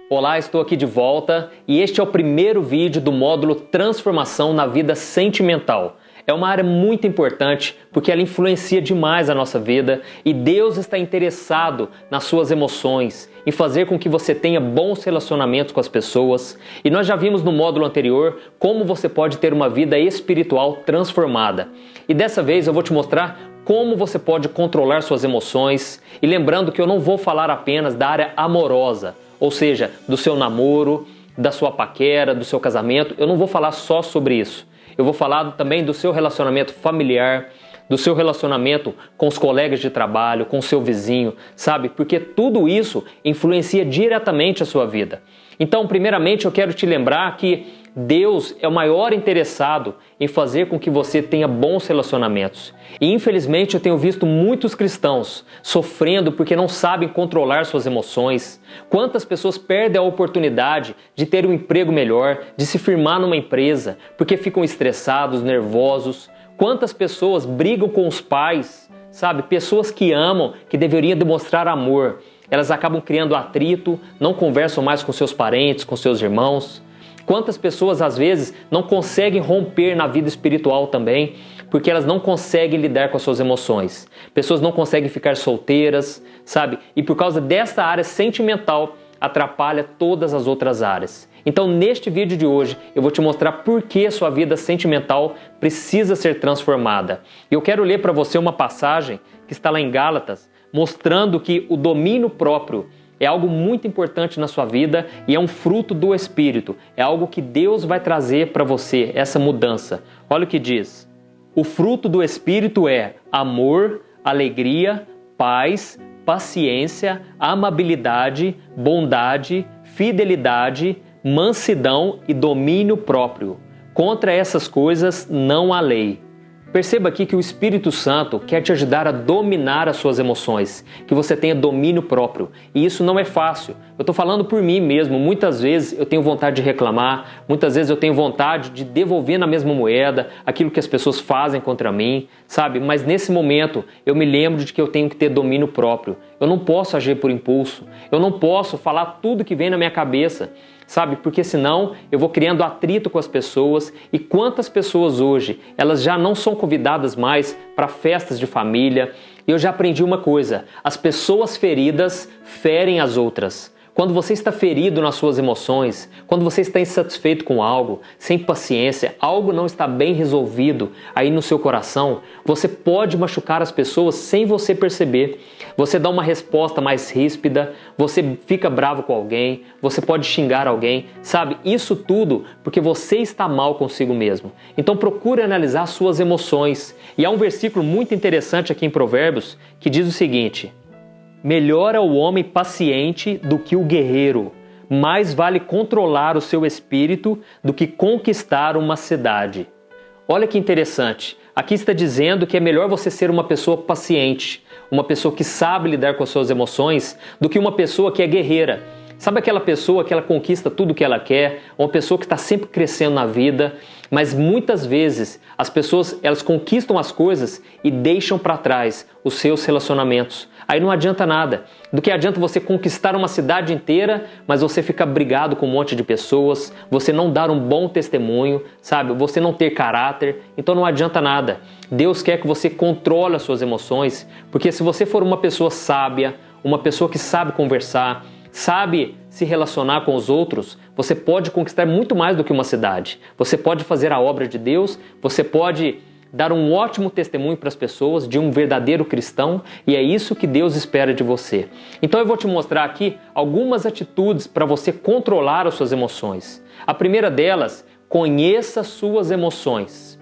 Olá, estou aqui de volta e este é o primeiro vídeo do módulo Transformação na Vida Sentimental. É uma área muito importante porque ela influencia demais a nossa vida e Deus está interessado nas suas emoções, em fazer com que você tenha bons relacionamentos com as pessoas. E nós já vimos no módulo anterior como você pode ter uma vida espiritual transformada. E dessa vez eu vou te mostrar como você pode controlar suas emoções. E lembrando que eu não vou falar apenas da área amorosa, ou seja, do seu namoro, da sua paquera, do seu casamento. Eu não vou falar só sobre isso. Eu vou falar também do seu relacionamento familiar, do seu relacionamento com os colegas de trabalho, com o seu vizinho, sabe? Porque tudo isso influencia diretamente a sua vida. Então, primeiramente, eu quero te lembrar que Deus é o maior interessado em fazer com que você tenha bons relacionamentos. E infelizmente eu tenho visto muitos cristãos sofrendo porque não sabem controlar suas emoções. Quantas pessoas perdem a oportunidade de ter um emprego melhor, de se firmar numa empresa, porque ficam estressados, nervosos. Quantas pessoas brigam com os pais, sabe? Pessoas que amam, que deveriam demonstrar amor. Elas acabam criando atrito, não conversam mais com seus parentes, com seus irmãos. Quantas pessoas às vezes não conseguem romper na vida espiritual também, porque elas não conseguem lidar com as suas emoções. Pessoas não conseguem ficar solteiras, sabe? E por causa dessa área sentimental, atrapalha todas as outras áreas. Então neste vídeo de hoje eu vou te mostrar por que a sua vida sentimental precisa ser transformada. E eu quero ler para você uma passagem que está lá em Gálatas, mostrando que o domínio próprio é algo muito importante na sua vida e é um fruto do Espírito. É algo que Deus vai trazer para você, essa mudança. Olha o que diz. O fruto do Espírito é amor, alegria, paz, paciência, amabilidade, bondade, fidelidade, mansidão e domínio próprio. Contra essas coisas não há lei. Perceba aqui que o Espírito Santo quer te ajudar a dominar as suas emoções, que você tenha domínio próprio. E isso não é fácil. Eu estou falando por mim mesmo. Muitas vezes eu tenho vontade de reclamar, muitas vezes eu tenho vontade de devolver na mesma moeda aquilo que as pessoas fazem contra mim, sabe? Mas nesse momento eu me lembro de que eu tenho que ter domínio próprio. Eu não posso agir por impulso. Eu não posso falar tudo que vem na minha cabeça. Sabe? Porque senão eu vou criando atrito com as pessoas. E quantas pessoas hoje, elas já não são convidadas mais para festas de família. E eu já aprendi uma coisa, as pessoas feridas ferem as outras. Quando você está ferido nas suas emoções, quando você está insatisfeito com algo, sem paciência, algo não está bem resolvido aí no seu coração, você pode machucar as pessoas sem você perceber. Você dá uma resposta mais ríspida, você fica bravo com alguém, você pode xingar alguém, sabe? Isso tudo porque você está mal consigo mesmo. Então procure analisar suas emoções. E há um versículo muito interessante aqui em Provérbios que diz o seguinte: melhor é o homem paciente do que o guerreiro. Mais vale controlar o seu espírito do que conquistar uma cidade. Olha que interessante. Aqui está dizendo que é melhor você ser uma pessoa paciente, uma pessoa que sabe lidar com as suas emoções, do que uma pessoa que é guerreira. Sabe aquela pessoa que ela conquista tudo o que ela quer, uma pessoa que está sempre crescendo na vida, mas muitas vezes as pessoas elas conquistam as coisas e deixam para trás os seus relacionamentos. Aí não adianta nada. Do que adianta você conquistar uma cidade inteira, mas você ficar brigado com um monte de pessoas, você não dar um bom testemunho, sabe? Você não ter caráter, então não adianta nada. Deus quer que você controle as suas emoções, porque se você for uma pessoa sábia, uma pessoa que sabe conversar, sabe se relacionar com os outros, você pode conquistar muito mais do que uma cidade. Você pode fazer a obra de Deus, você pode dar um ótimo testemunho para as pessoas de um verdadeiro cristão, e é isso que Deus espera de você. Então eu vou te mostrar aqui algumas atitudes para você controlar as suas emoções. A primeira delas, conheça suas emoções.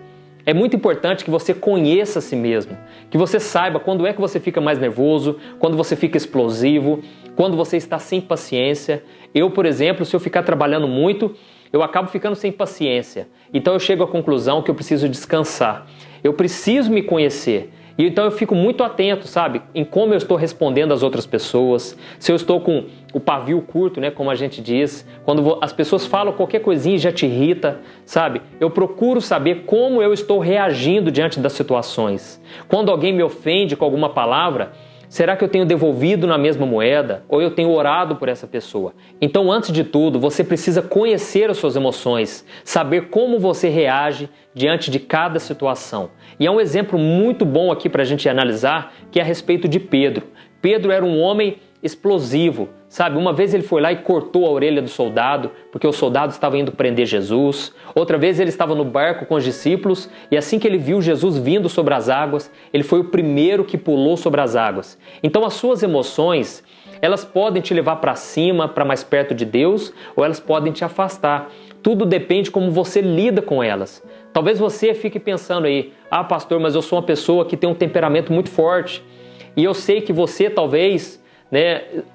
É muito importante que você conheça a si mesmo, que você saiba quando é que você fica mais nervoso, quando você fica explosivo, quando você está sem paciência. Eu, por exemplo, se eu ficar trabalhando muito, eu acabo ficando sem paciência. Então eu chego à conclusão que eu preciso descansar. Eu preciso me conhecer. E então eu fico muito atento, sabe, em como eu estou respondendo às outras pessoas, se eu estou com o pavio curto, né, como a gente diz, quando as pessoas falam qualquer coisinha e já te irrita, sabe? Eu procuro saber como eu estou reagindo diante das situações. Quando alguém me ofende com alguma palavra, Será que eu tenho devolvido na mesma moeda ou eu tenho orado por essa pessoa? Então, antes de tudo, você precisa conhecer as suas emoções, saber como você reage diante de cada situação. E há um exemplo muito bom aqui para a gente analisar, que é a respeito de Pedro. Pedro era um homem explosivo, sabe? Uma vez ele foi lá e cortou a orelha do soldado, porque o soldado estava indo prender Jesus. Outra vez ele estava no barco com os discípulos e assim que ele viu Jesus vindo sobre as águas, ele foi o primeiro que pulou sobre as águas. Então as suas emoções, elas podem te levar para cima, para mais perto de Deus, ou elas podem te afastar. Tudo depende como você lida com elas. Talvez você fique pensando aí, pastor, mas eu sou uma pessoa que tem um temperamento muito forte. E eu sei que você talvez,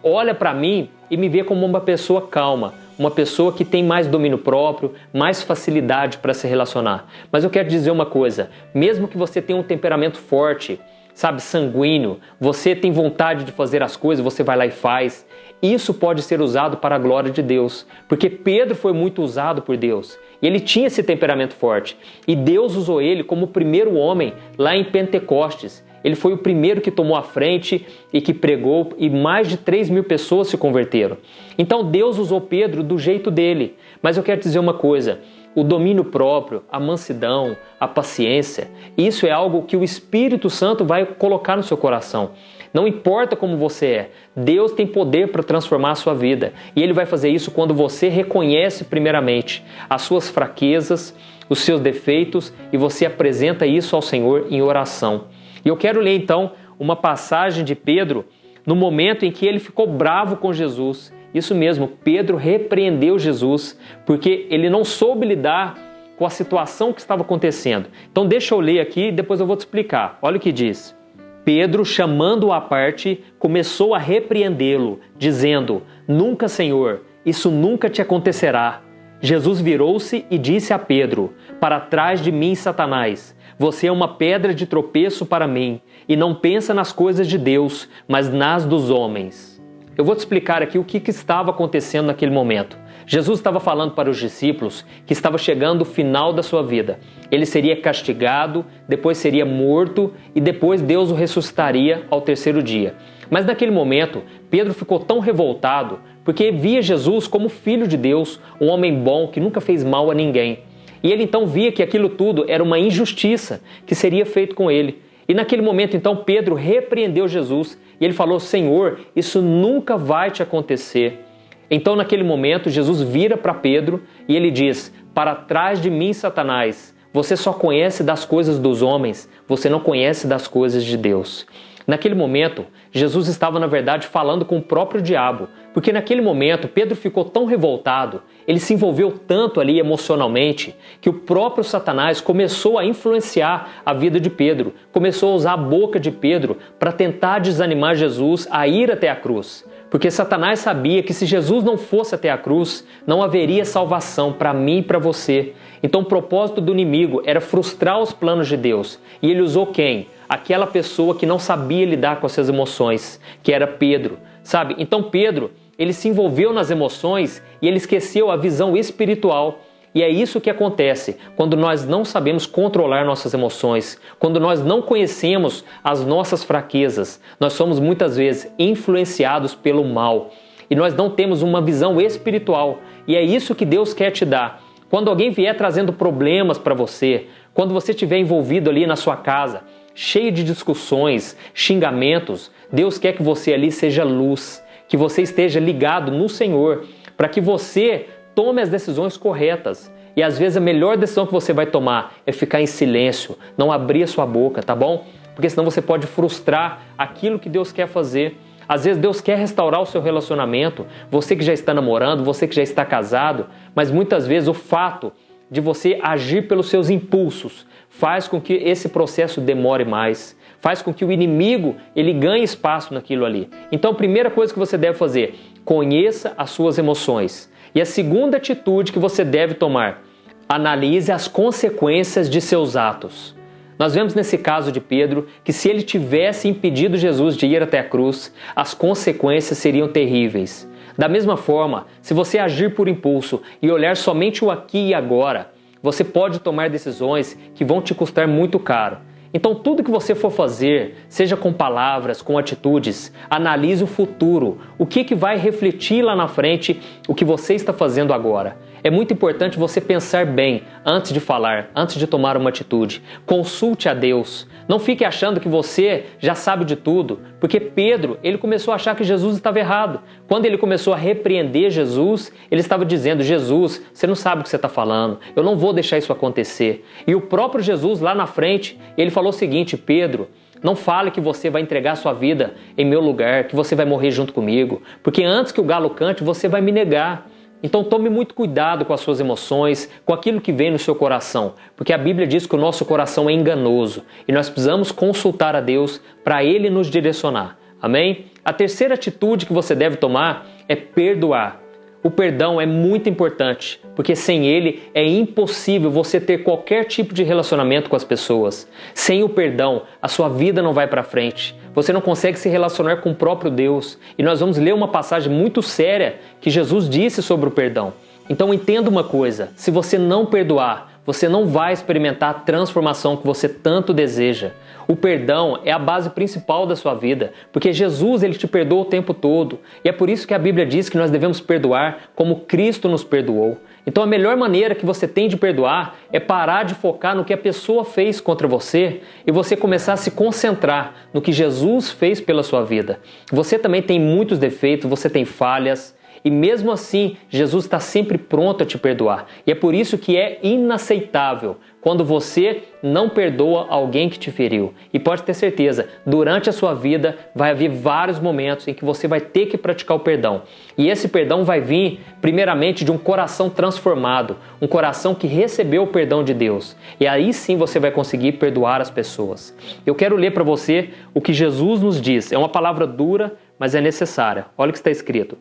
olha para mim e me vê como uma pessoa calma, uma pessoa que tem mais domínio próprio, mais facilidade para se relacionar. Mas eu quero dizer uma coisa, mesmo que você tenha um temperamento forte, sabe, sanguíneo, você tem vontade de fazer as coisas, você vai lá e faz, isso pode ser usado para a glória de Deus, porque Pedro foi muito usado por Deus, e ele tinha esse temperamento forte, e Deus usou ele como o primeiro homem lá em Pentecostes. Ele foi o primeiro que tomou a frente e que pregou e mais de 3.000 pessoas se converteram. Então Deus usou Pedro do jeito dele. Mas eu quero dizer uma coisa, o domínio próprio, a mansidão, a paciência, isso é algo que o Espírito Santo vai colocar no seu coração. Não importa como você é, Deus tem poder para transformar a sua vida. E Ele vai fazer isso quando você reconhece primeiramente as suas fraquezas, os seus defeitos e você apresenta isso ao Senhor em oração. E eu quero ler então uma passagem de Pedro no momento em que ele ficou bravo com Jesus. Isso mesmo, Pedro repreendeu Jesus porque ele não soube lidar com a situação que estava acontecendo. Então deixa eu ler aqui e depois eu vou te explicar. Olha o que diz. Pedro, chamando-o à parte, começou a repreendê-lo, dizendo: Nunca, Senhor, isso nunca te acontecerá. Jesus virou-se e disse a Pedro: Para trás de mim, Satanás. Você é uma pedra de tropeço para mim e não pensa nas coisas de Deus, mas nas dos homens. Eu vou te explicar aqui o que estava acontecendo naquele momento. Jesus estava falando para os discípulos que estava chegando o final da sua vida. Ele seria castigado, depois seria morto e depois Deus o ressuscitaria ao terceiro dia. Mas naquele momento, Pedro ficou tão revoltado porque via Jesus como filho de Deus, um homem bom que nunca fez mal a ninguém. E ele então via que aquilo tudo era uma injustiça que seria feito com ele. E naquele momento então Pedro repreendeu Jesus e ele falou: Senhor, isso nunca vai te acontecer. Então naquele momento Jesus vira para Pedro e ele diz: Para trás de mim, Satanás, você só conhece das coisas dos homens, você não conhece das coisas de Deus. Naquele momento, Jesus estava, na verdade, falando com o próprio diabo, porque naquele momento Pedro ficou tão revoltado, ele se envolveu tanto ali emocionalmente, que o próprio Satanás começou a influenciar a vida de Pedro, começou a usar a boca de Pedro para tentar desanimar Jesus a ir até a cruz. Porque Satanás sabia que se Jesus não fosse até a cruz, não haveria salvação para mim e para você. Então o propósito do inimigo era frustrar os planos de Deus. E ele usou quem? Aquela pessoa que não sabia lidar com as suas emoções, que era Pedro. Sabe? Então Pedro, ele se envolveu nas emoções e ele esqueceu a visão espiritual. E é isso que acontece quando nós não sabemos controlar nossas emoções, quando nós não conhecemos as nossas fraquezas. Nós somos muitas vezes influenciados pelo mal e nós não temos uma visão espiritual. E é isso que Deus quer te dar. Quando alguém vier trazendo problemas para você, quando você estiver envolvido ali na sua casa, cheio de discussões, xingamentos, Deus quer que você ali seja luz, que você esteja ligado no Senhor, para que você tome as decisões corretas. E às vezes a melhor decisão que você vai tomar é ficar em silêncio, não abrir a sua boca, tá bom? Porque senão você pode frustrar aquilo que Deus quer fazer. Às vezes Deus quer restaurar o seu relacionamento, você que já está namorando, você que já está casado, mas muitas vezes o fato de você agir pelos seus impulsos faz com que esse processo demore mais, faz com que o inimigo ele ganhe espaço naquilo ali. Então a primeira coisa que você deve fazer, conheça as suas emoções. E a segunda atitude que você deve tomar, analise as consequências de seus atos. Nós vemos nesse caso de Pedro que se ele tivesse impedido Jesus de ir até a cruz, as consequências seriam terríveis. Da mesma forma, se você agir por impulso e olhar somente o aqui e agora, você pode tomar decisões que vão te custar muito caro. Então tudo que você for fazer, seja com palavras, com atitudes, analise o futuro, o que vai refletir lá na frente o que você está fazendo agora. É muito importante você pensar bem antes de falar, antes de tomar uma atitude. Consulte a Deus. Não fique achando que você já sabe de tudo, porque Pedro, ele começou a achar que Jesus estava errado. Quando ele começou a repreender Jesus, ele estava dizendo: Jesus, você não sabe o que você está falando, eu não vou deixar isso acontecer. E o próprio Jesus lá na frente, ele falou o seguinte: Pedro, não fale que você vai entregar sua vida em meu lugar, que você vai morrer junto comigo, porque antes que o galo cante, você vai me negar. Então tome muito cuidado com as suas emoções, com aquilo que vem no seu coração, porque a Bíblia diz que o nosso coração é enganoso e nós precisamos consultar a Deus para Ele nos direcionar. Amém? A terceira atitude que você deve tomar é perdoar. O perdão é muito importante, porque sem ele é impossível você ter qualquer tipo de relacionamento com as pessoas. Sem o perdão, a sua vida não vai para frente. Você não consegue se relacionar com o próprio Deus. E nós vamos ler uma passagem muito séria que Jesus disse sobre o perdão. Então entenda uma coisa: se você não perdoar, você não vai experimentar a transformação que você tanto deseja. O perdão é a base principal da sua vida, porque Jesus, ele te perdoa o tempo todo. E é por isso que a Bíblia diz que nós devemos perdoar como Cristo nos perdoou. Então a melhor maneira que você tem de perdoar é parar de focar no que a pessoa fez contra você e você começar a se concentrar no que Jesus fez pela sua vida. Você também tem muitos defeitos, você tem falhas. E mesmo assim, Jesus está sempre pronto a te perdoar. E é por isso que é inaceitável quando você não perdoa alguém que te feriu. E pode ter certeza, durante a sua vida vai haver vários momentos em que você vai ter que praticar o perdão. E esse perdão vai vir primeiramente de um coração transformado, um coração que recebeu o perdão de Deus. E aí sim você vai conseguir perdoar as pessoas. Eu quero ler para você o que Jesus nos diz. É uma palavra dura, mas é necessária. Olha o que está escrito.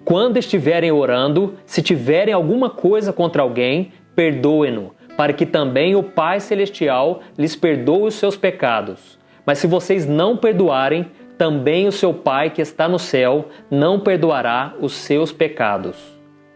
Quando estiverem orando, se tiverem alguma coisa contra alguém, perdoem-no, para que também o Pai Celestial lhes perdoe os seus pecados. Mas se vocês não perdoarem, também o seu Pai que está no céu não perdoará os seus pecados.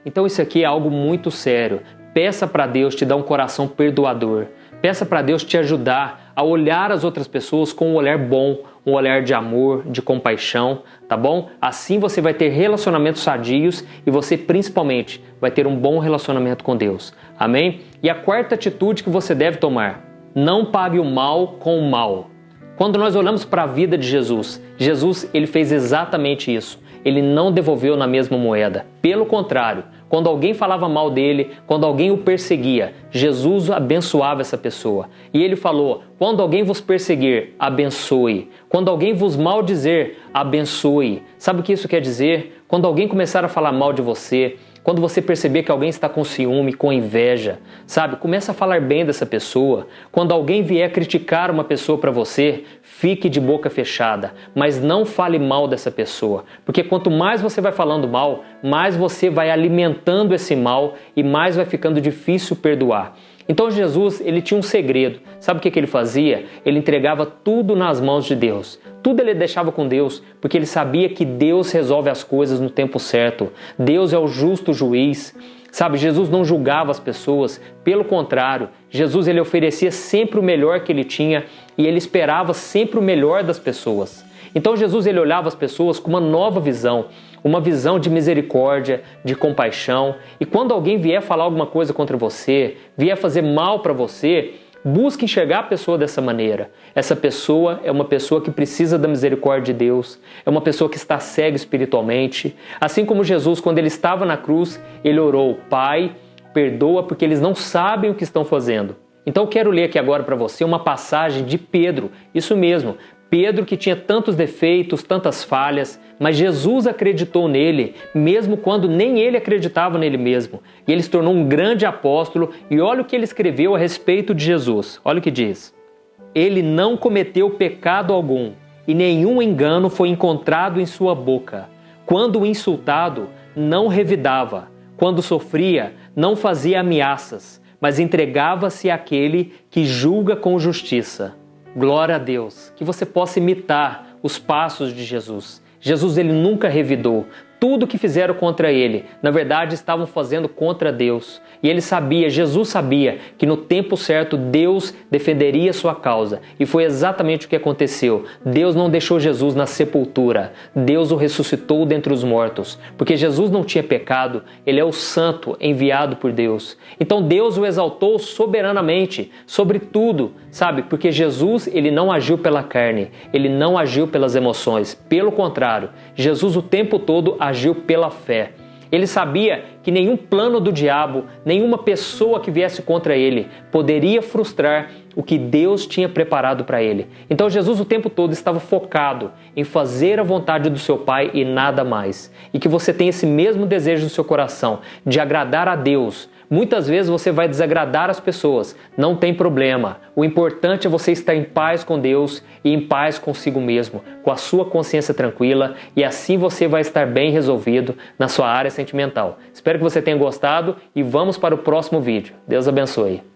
Então isso aqui é algo muito sério. Peça para Deus te dar um coração perdoador. Peça para Deus te ajudar a olhar as outras pessoas com um olhar bom, um olhar de amor, de compaixão, tá bom? Assim você vai ter relacionamentos sadios e você principalmente vai ter um bom relacionamento com Deus. Amém? E a quarta atitude que você deve tomar: não pague o mal com o mal. Quando nós olhamos para a vida de Jesus, ele fez exatamente isso. Ele não devolveu na mesma moeda. Pelo contrário, quando alguém falava mal dele, quando alguém o perseguia, Jesus abençoava essa pessoa. E ele falou: quando alguém vos perseguir, abençoe. Quando alguém vos maldizer, abençoe. Sabe o que isso quer dizer? Quando alguém começar a falar mal de você, quando você perceber que alguém está com ciúme, com inveja, sabe? Começa a falar bem dessa pessoa. Quando alguém vier criticar uma pessoa para você, fique de boca fechada, mas não fale mal dessa pessoa. Porque quanto mais você vai falando mal, mais você vai alimentando esse mal e mais vai ficando difícil perdoar. Então Jesus, ele tinha um segredo. Sabe o que ele fazia? Ele entregava tudo nas mãos de Deus. Tudo ele deixava com Deus, porque ele sabia que Deus resolve as coisas no tempo certo. Deus é o justo juiz. Sabe, Jesus não julgava as pessoas, pelo contrário, Jesus ele oferecia sempre o melhor que ele tinha e ele esperava sempre o melhor das pessoas. Então Jesus ele olhava as pessoas com uma nova visão, uma visão de misericórdia, de compaixão. E quando alguém vier falar alguma coisa contra você, vier fazer mal para você, busque enxergar a pessoa dessa maneira. Essa pessoa é uma pessoa que precisa da misericórdia de Deus, é uma pessoa que está cega espiritualmente. Assim como Jesus, quando ele estava na cruz, ele orou: Pai, perdoa porque eles não sabem o que estão fazendo. Então eu quero ler aqui agora para você uma passagem de Pedro, isso mesmo. Pedro que tinha tantos defeitos, tantas falhas, mas Jesus acreditou nele, mesmo quando nem ele acreditava nele mesmo. E ele se tornou um grande apóstolo e olha o que ele escreveu a respeito de Jesus. Olha o que diz. Ele não cometeu pecado algum e nenhum engano foi encontrado em sua boca. Quando insultado, não revidava. Quando sofria, não fazia ameaças, mas entregava-se àquele que julga com justiça. Glória a Deus, que você possa imitar os passos de Jesus. Jesus ele nunca revidou. tudo que fizeram contra ele, na verdade estavam fazendo contra Deus. E ele sabia, Jesus sabia, que no tempo certo Deus defenderia sua causa. E foi exatamente o que aconteceu. Deus não deixou Jesus na sepultura. Deus o ressuscitou dentre os mortos. Porque Jesus não tinha pecado, ele é o santo enviado por Deus. Então Deus o exaltou soberanamente sobre tudo, sabe? Porque Jesus, ele não agiu pela carne, ele não agiu pelas emoções. Pelo contrário, Jesus o tempo todo agiu pela fé. Ele sabia que nenhum plano do diabo, nenhuma pessoa que viesse contra ele poderia frustrar o que Deus tinha preparado para ele. Então Jesus o tempo todo estava focado em fazer a vontade do seu Pai e nada mais. E que você tenha esse mesmo desejo no seu coração de agradar a Deus. Muitas vezes você vai desagradar as pessoas, não tem problema. O importante é você estar em paz com Deus e em paz consigo mesmo, com a sua consciência tranquila, e assim você vai estar bem resolvido na sua área sentimental. Espero que você tenha gostado e vamos para o próximo vídeo. Deus abençoe.